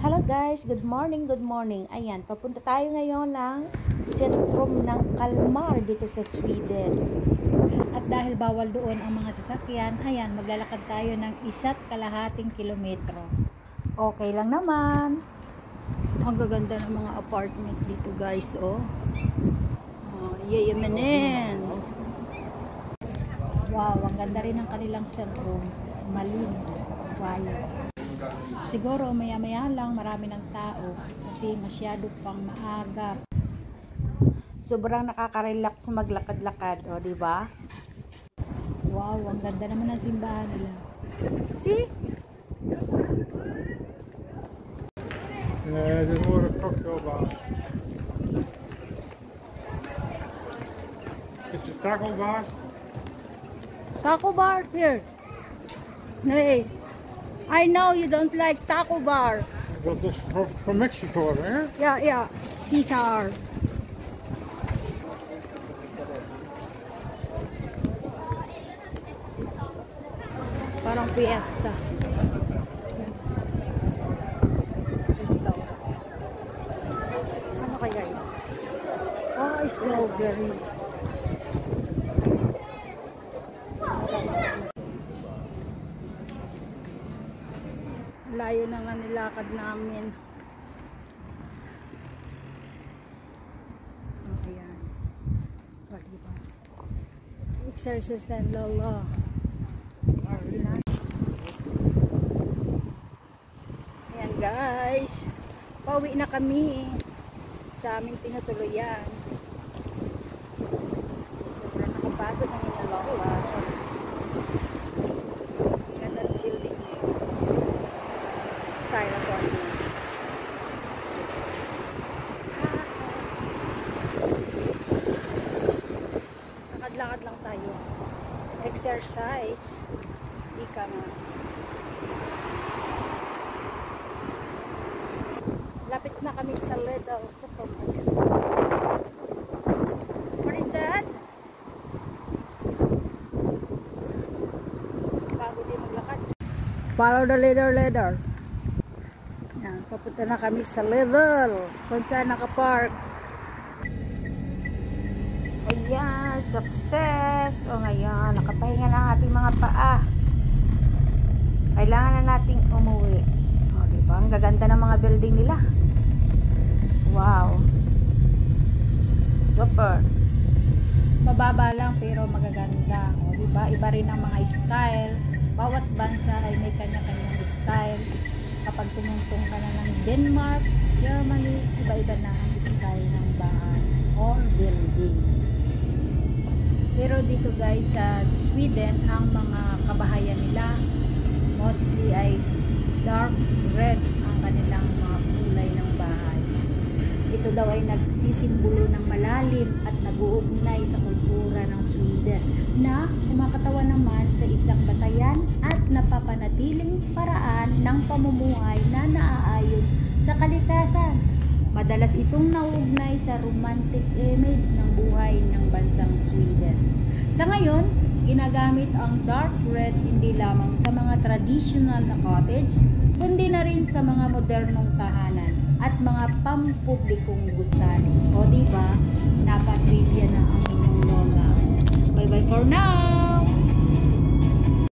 Hello guys, good morning, good morning. Ayan, papunta tayo ngayon ng sentrum ng Kalmar dito sa Sweden. At dahil bawal doon ang mga sasakyan, ayan, maglalakad tayo ng 1.5 kilometro. Okay lang naman. Ang gaganda ng mga apartment dito guys, oh. Yayamanin. Wow, ang ganda rin ng kanilang sentrum. Malinis, quiet. Siguro maya-maya lang marami ng tao kasi masyado pang maaga. Sobrang nakaka-relax maglakad-lakad, o di ba? Wow, ang ganda naman ng simbahan nila. See? Det vore cocktailbar. It's a taco bar. Taco bar here. Hey, I know you don't like taco bar. Dat is van Mexico, hè? Yeah, Caesar. Parang fiesta. Ano kaya yun? Oh, strawberry. Layo na nga nilakad namin. Oh, ayan. O, diba? Exercise and lolo. Ayan guys. Pauwi na kami sa aming tinutuluyan. Sobrang nakapagod ng inalola. Ganda ng building niya. Style apartment. Lakad-lakad lang tayo. Exercise. Ika nga. Lapit na kami sa Lidl supermarket. What is that? Bago din maglakad. Follow the leader. Yan, papunta na kami sa Lidl kung saan nakapark. Ayan, success. O ngayon, nakapahinga na ang ating mga paa. Kailangan na nating umuwi. O, diba? Ang gaganda ng mga building nila. Wow. Super. Mababa lang pero magaganda. O, diba? Iba rin ang mga style. Bawat bansa ay may kanya-kanyang style. Kapag tumungtong ka na ng Denmark, Germany, iba-iba na ang style ng bahay or building. Pero dito guys sa Sweden, ang mga kabahayan nila mostly ay dark red ang kanilang mga kulay ng bahay. Ito daw ay nagsisimbolo ng malalim at nag-uugnay sa kultura ng Swedish na kumakatawa naman sa isang batayan at napapanatiling paraan ng pamumuhay na naaayon sa kalikasan. Madalas itong nauugnay sa romantic image ng buhay ng bansang Swedish. Sa ngayon, ginagamit ang dark red hindi lamang sa mga traditional na cottage, kundi na rin sa mga modernong tahanan at mga pampublikong gusali. O diba, nakatrivia na ang inyong lola. Bye bye for now!